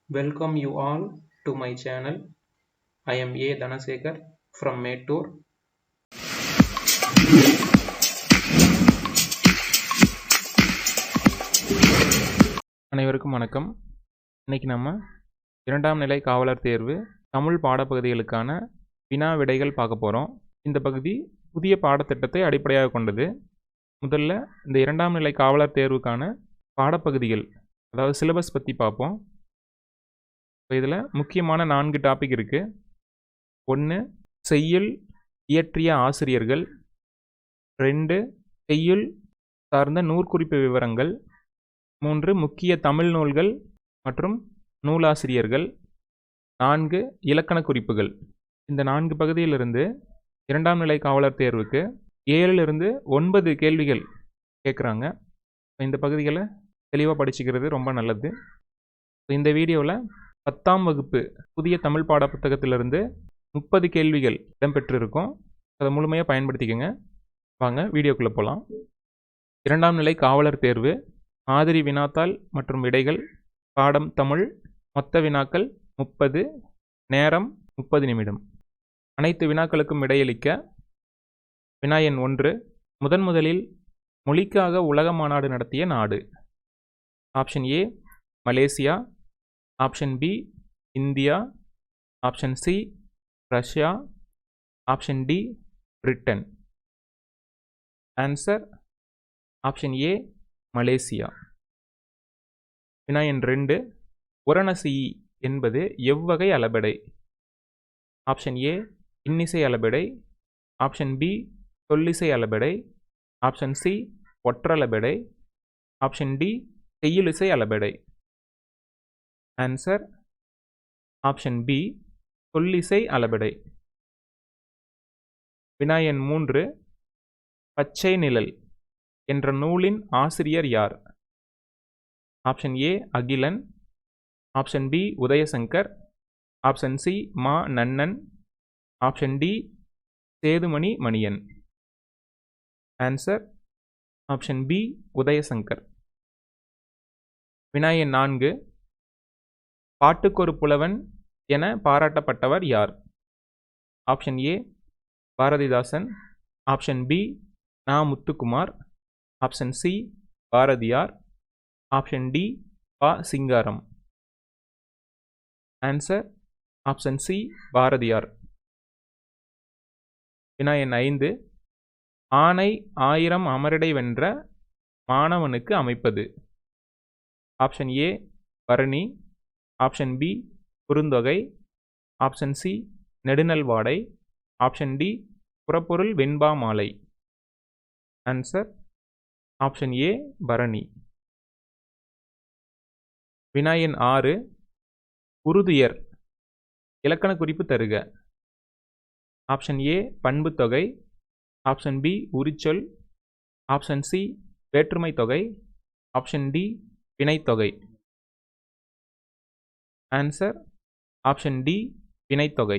Welcome you all to my channel. I am A. Dhanasekar from Mettur. அனைவருக்கும் வணக்கம். இன்னைக்கு நம்ம இரண்டாம் நிலை காவலர் தேர்வு தமிழ் பாடப்பகுதிகளுக்கான வினா விடைகள் பார்க்க போகிறோம். இந்த பகுதி புதிய பாடத்திட்டத்தை அடிப்படையாக கொண்டது. முதல்ல இந்த இரண்டாம் நிலை காவலர் தேர்வுக்கான பாடப்பகுதிகள், அதாவது சிலபஸ் பற்றி பார்ப்போம். இப்போ இதில் முக்கியமான 4 டாபிக் இருக்குது. 1 செய்யுள் இயற்றிய ஆசிரியர்கள், 2 செய்யுள் சார்ந்த நூற்குறிப்பு விவரங்கள், 3 முக்கிய தமிழ் நூல்கள் மற்றும் நூலாசிரியர்கள், 4 இலக்கண குறிப்புகள். இந்த 4 பகுதியிலிருந்து இரண்டாம் நிலை காவலர் தேர்வுக்கு 7லிருந்து 9 கேள்விகள் கேட்குறாங்க. இந்த பகுதிகளை தெளிவாக படிச்சுக்கிறது ரொம்ப நல்லது. இந்த வீடியோவில் 10ஆம் வகுப்பு புதிய தமிழ் பாட புத்தகத்திலிருந்து 30 கேள்விகள் இடம்பெற்றிருக்கும். அதை முழுமையாக பயன்படுத்திக்கோங்க. வாங்க வீடியோக்குள்ளே போகலாம். இரண்டாம் நிலை காவலர் தேர்வு மாதிரி வினாத்தாள் மற்றும் விடைகள், பாடம் தமிழ், மொத்த வினாக்கள் 30, நேரம் 30 நிமிடம். அனைத்து வினாக்களுக்கும் விடையளிக்க வினா எண் 1, முதலில் மொழிக்காக உலக மாநாடு நடத்திய நாடு. Option A Malaysia, option B India, option C Russia, option D Britain. Answer option A Malaysia. வினா எண் 2, உரணசியி என்பது எவ்வகை அளபெடை. ஆப்ஷன் ஏ இன்னிசை அளபெடை, ஆப்ஷன் பி சொல்லிசை அளபெடை, ஆப்ஷன் சி ஒற்றளபெடை, ஆப்ஷன் டி செய்யுளிசை அளபெடை. ஆன்சர் ஆப்ஷன் பி சொல்லிசை அளபெடை. வினா எண் 3, பச்சை நிழல் என்ற நூலின் ஆசிரியர் யார். Option A Akilan, option B Udayasankar, option C Ma Nannan, option D Sethumani Maniyan. Answer option B Udayasankar. வினா எண் 4, பாட்டுக்கொரு புலவன் என பாராட்டப்பட்டவர் யார். Option A Bharathidasan, option B Na Muthukumar, option C Bharathiyar, option D Pa Singaram. Answer option C Bharathiyar. வினா எண் 5, ஆனை 1000 அமரடை வென்ற மாணவனுக்கு அமைப்பது. ஆப்ஷன் ஏ பரணி, option B Kurunthogai, option C Nedunalvadai, option D Purapporul Venba Malai. Answer option A பரணி. வினா எண் 6, உருதுயர் இலக்கண குறிப்பு தருக. ஆப்ஷன் ஏ பண்பு தொகை, ஆப்ஷன் பி உரிச்சொல், ஆப்ஷன் சி வேற்றுமை தொகை, ஆப்ஷன் டி வினைத்தொகை. ஆன்சர் ஆப்ஷன் டி வினைத்தொகை.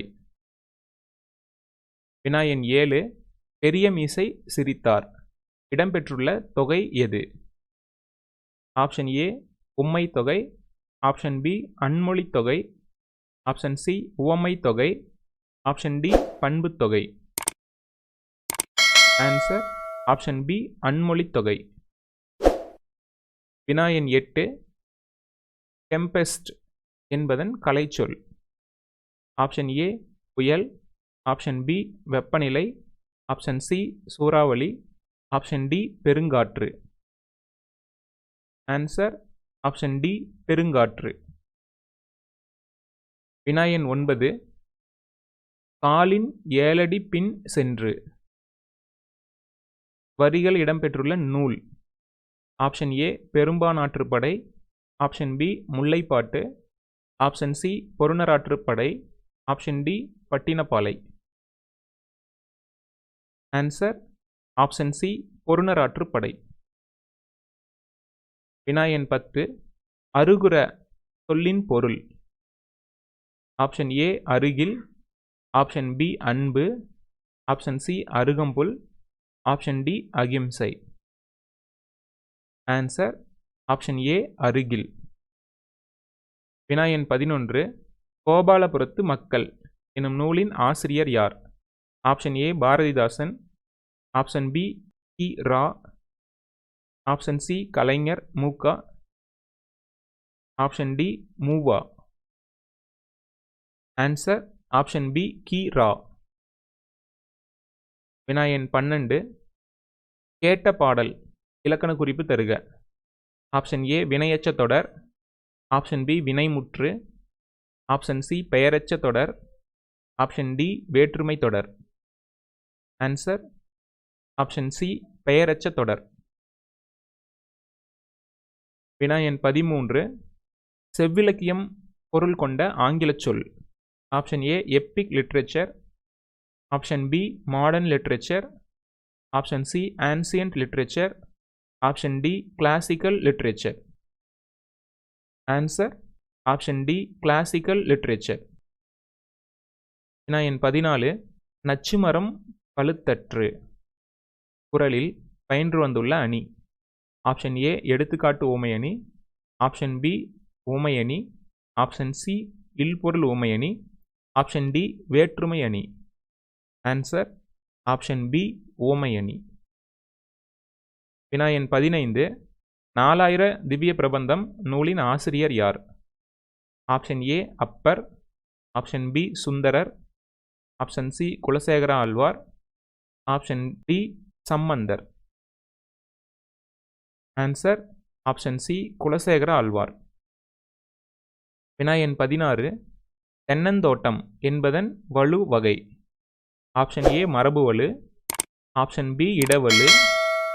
வினா எண் 7, பெரிய மீசை சிரித்தார் இடம்பெற்றுள்ள தொகை எது. ஆப்ஷன் ஏ உம்மை தொகை, ஆப்ஷன் பி அன்மொழி தொகை, ஆப்ஷன் சி உவமை தொகை, ஆப்ஷன் டி பண்பு தொகை. ஆன்சர் ஆப்ஷன் பி அன்மொழி தொகை. வினா எண் 8, டெம்பெஸ்ட் என்பதன் கலைச்சொல். ஆப்ஷன் ஏ புயல், ஆப்ஷன் பி வெப்பநிலை, ஆப்ஷன் சி சூறாவளி, ஆப்ஷன் டி பெருங்காற்று. ஆன்சர் ஆப்ஷன் டி பெருங்காற்று. வினா எண் 9, காலின் 7 அடி பின் சென்று வரிகள் இடம்பெற்றுள்ள நூல். Option A Perumpanatruppadai, option B Mullaippattu, option C Porunaratruppadai, option D Pattinappalai. Answer option C Porunaratruppadai. வினா எண் 10, அருகுர சொல்லின் பொருள். ஆப்ஷன் ஏ அருகில், ஆப்ஷன் பி அன்பு, ஆப்ஷன் சி அருகம்புல், ஆப்ஷன் டி அகிம்சை. ஆன்சர் ஆப்ஷன் ஏ அருகில். வினா எண் 11 கோபாலபுரத்து மக்கள் எனும் நூலின் ஆசிரியர் யார்? Option A Bharathidasan, option B Ki. Ra, option C Kalaignar Mu Ka., option D Muva. Answer option B Ki. Ra. வினா எண் 12 கேட்ட பாடல் இலக்கண குறிப்பு தருக. ஆப்ஷன் ஏ வினையெச்ச தொடர், ஆப்ஷன் பி வினைமுற்று, ஆப்ஷன் சி பெயரெச்ச தொடர், ஆப்ஷன் டி வேற்றுமை தொடர். ஆன்சர் ஆப்ஷன் சி பெயரெச்ச தொடர். வினா எண் 13 செவ்விலக்கியம் பொருள் கொண்ட ஆங்கிலச் சொல். Option A epic literature, option B modern literature, option C ancient literature, option D classical literature. Answer option D classical literature. வினா எண் 14 நச்சுமரம் பழுத்தற்று குறளில் பயின்று வந்துள்ள அணி. ஆப்ஷன் ஏ எடுத்துக்காட்டு உவமையணி, ஆப்ஷன் பி உவமையணி, ஆப்ஷன் சி இல்பொருள் உவமையணி, ஆப்ஷன் டி வேற்றுமை அணி. ஆன்சர் ஆப்ஷன் பி உவமையணி. வினா எண் 15 நாலாயிர திவ்ய பிரபந்தம் நூலின் ஆசிரியர் யார்? Option A Appar, option B Sundarar, option C Kulasekara Azhwar, option D Sambandar. Answer option C Kulasekara Azhwar. வினா எண் 16 தென்னந்தோட்டம் என்பதன் வலு வகை. ஆப்ஷன் ஏ மரபு வலு, ஆப்ஷன் பி இடவலு,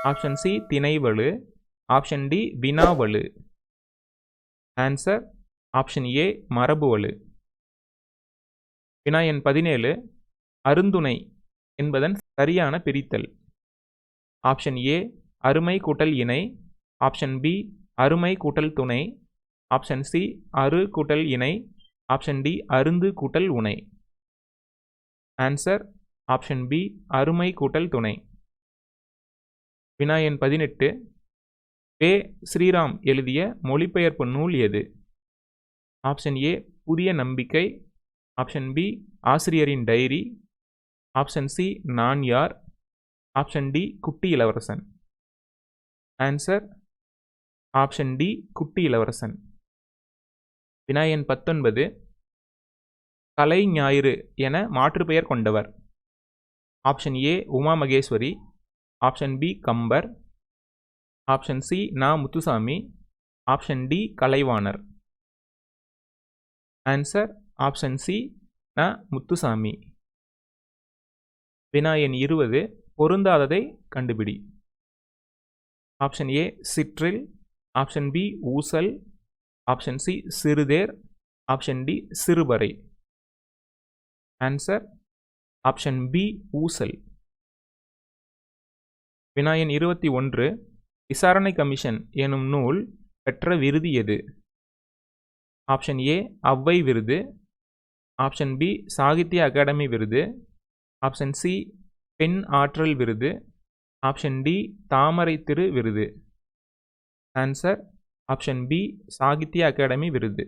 ஆப்ஷன் சி திணைவலு, ஆப்ஷன் டி வினாவலு. ஆன்சர் ஆப்ஷன் ஏ மரபு வலு. வினா எண் 17 அருந்துணை என்பதன் சரியான பிரித்தல். ஆப்ஷன் ஏ அருமை கூட்டல் இணை, ஆப்ஷன் பி அருமை கூட்டல் துணை, ஆப்ஷன் சி அரு கூட்டல் இணை, ஆப்ஷன் டி அருந்து கூட்டல் உணை. ஆன்சர் ஆப்ஷன் பி அருமை கூட்டல் துணை. வினா எண் 18 வே. ஸ்ரீராம் எழுதிய மொழிபெயர்ப்பு நூல் எது? ஆப்ஷன் ஏ புதிய நம்பிக்கை, ஆப்ஷன் பி ஆசிரியரின் டைரி, ஆப்ஷன் சி நான் யார், ஆப்ஷன் டி குட்டி இளவரசன். ஆன்சர் ஆப்ஷன் டி குட்டி இளவரசன். வினா எண் 19 கலை ஞாயிறு என மாற்றுப்பெயர் கொண்டவர். Option A Uma Maheswari, option B Kambar, option C Na Muthusamy, option D Kalaivanar. Answer option C Na Muthusamy. வினா எண் 20 பொருந்தாததை கண்டுபிடி. ஆப்ஷன் ஏ சிற்றில், ஆப்ஷன் பி ஊசல், ஆப்ஷன் சி சிறுதேர், ஆப்ஷன் டி சிறுபறை. ஆன்சர் ஆப்ஷன் பி ஊசல். வினா எண் 21 விசாரணை கமிஷன் எனும் நூல் பெற்ற விருது எது? ஆப்ஷன் ஏ ஔவை விருது, ஆப்ஷன் பி சாகித்ய அகாடமி விருது, ஆப்ஷன் சி பெண் ஆற்றல் விருது, ஆப்ஷன் டி தாமரை திரு விருது. Answer option B Sahitya Akademi விருது.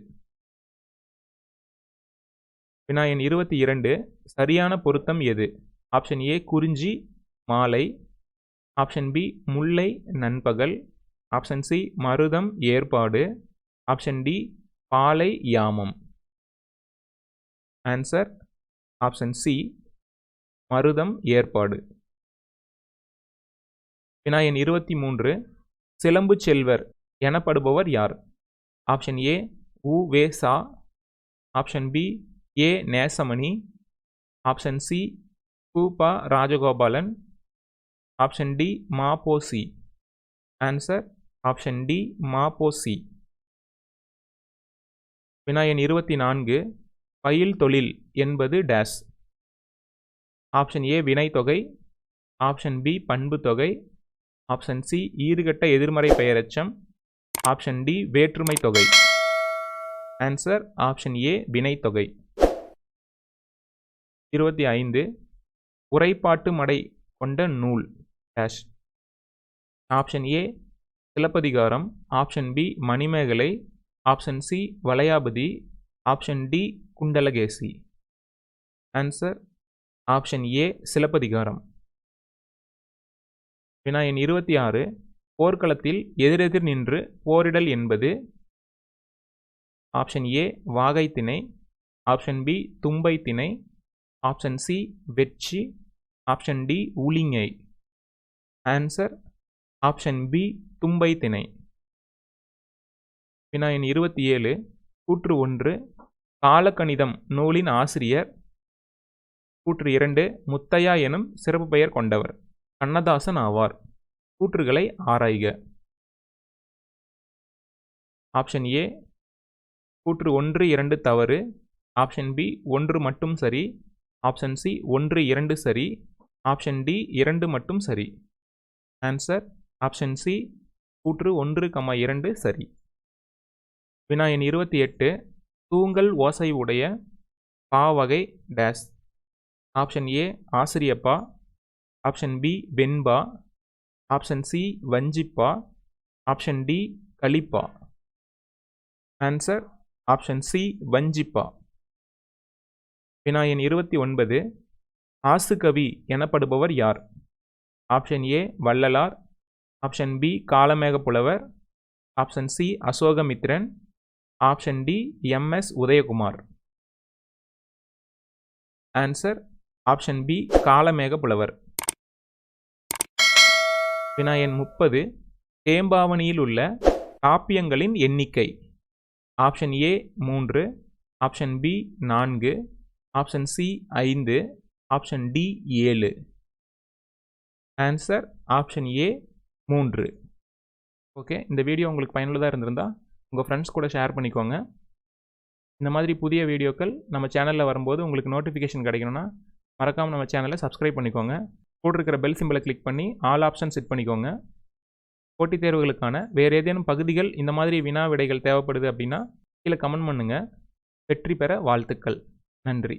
வினா எண் 22 சரியான பொருத்தம் எது? ஆப்ஷன் ஏ குறிஞ்சி மாலை, ஆப்ஷன் பி முல்லை நண்பகல், ஆப்ஷன் சி மருதம் ஏற்பாடு, ஆப்ஷன் டி பாலை யாமம். ஆன்சர் ஆப்ஷன் சி மருதம் ஏற்பாடு. வினா எண் 23 சிலம்பு செல்வர் எனப்படுபவர் யார்? Option A U Ve Sa, option B A Nesamani, option C Ku Pa Rajagopalan, option D Maposi. Answer option D Maposi. வினா எண் 24 பயில் தொழில் என்பது டேஸ். ஆப்ஷன் ஏ வினைத்தொகை, ஆப்ஷன் பி பண்பு தொகை, ஆப்ஷன் சி ஈறுகெட்ட எதிர்மறை பெயரெச்சம், ஆப்ஷன் டி வேற்றுமை தொகை. ஆன்சர் ஆப்ஷன் ஏ வினைத்தொகை. 25 உரைப்பாட்டு மடை கொண்ட நூல் dash. Option A Silappathikaram, option B Manimekalai, option C Valayapathi, option D Kundalakesi. Answer option A Silappathikaram. வினா எண் 26. போர்க்களத்தில் எதிரெதிர் நின்று போரிடல் என்பது? ஆப்ஷன் ஏ வாகை திணை, ஆப்ஷன் பி தும்பை திணை, ஆப்ஷன் சி வெட்சி, ஆப்ஷன் டி உளிங்கை. ஆன்சர் ஆப்ஷன் பி தும்பை திணை. வினா எண் 27. கூற்று 1 காலக்கணிதம் நூலின் ஆசிரியர். கூற்று 2 முத்தையா எனும் சிறப்பு பெயர் கொண்டவர் கண்ணதாசன் ஆவார். கூற்றுகளை ஆராய்க. ஆப்ஷன் ஏ கூற்று 1, 2 தவறு, ஆப்ஷன் பி 1 மட்டும் சரி, ஆப்ஷன் சி 1, 2 சரி, ஆப்ஷன் டி 2 மட்டும் சரி. ஆன்சர் ஆப்ஷன் சி கூற்று 1, 2 சரி. வினா எண் 28. தூங்கல் ஓசை உடைய பாவகை டேஸ். ஆப்ஷன் ஏ ஆசிரியப்பா, ஆப்ஷன் பி வெண்பா, ஆப்ஷன் சி வஞ்சிப்பா, ஆப்ஷன் டி கலிப்பா. ஆன்சர் ஆப்ஷன் சி வஞ்சிப்பா. வினா எண் 29. ஆசுகவி எனப்படுபவர் யார்? Option A Vallalar, option B Kalamega புலவர், option C Ashokamitran, option D M S. Udayakumar. Answer option B Kalamega புலவர். வினா எண் 30. தேம்பாவணியில் உள்ள காப்பியங்களின் எண்ணிக்கை? Option A 3, option B 4, option C 5, option D 7. Answer option A 3. Okay, இந்த வீடியோ உங்களுக்கு பயனுள்ளதாக இருந்திருந்தால் உங்கள் ஃப்ரெண்ட்ஸ் கூட ஷேர் பண்ணிக்கோங்க. இந்த மாதிரி புதிய வீடியோக்கள் நம்ம சேனலில் வரும்போது உங்களுக்கு நோட்டிஃபிகேஷன் கிடைக்கணும்னா மறக்காமல் நம்ம சேனலை சப்ஸ்கிரைப் பண்ணிக்கோங்க. கூட இருக்கிற பெல் சிம்பிளை கிளிக் பண்ணி ஆல் ஆப்ஷன் செட் பண்ணிக்கோங்க. போட்டித் தேர்வுகளுக்கான வேறு ஏதேனும் பகுதிகள் இந்த மாதிரி வினா விடைகள் தேவைப்படுது அப்படின்னா கீழே கமெண்ட் பண்ணுங்கள். வெற்றி பெற வாழ்த்துக்கள். நன்றி.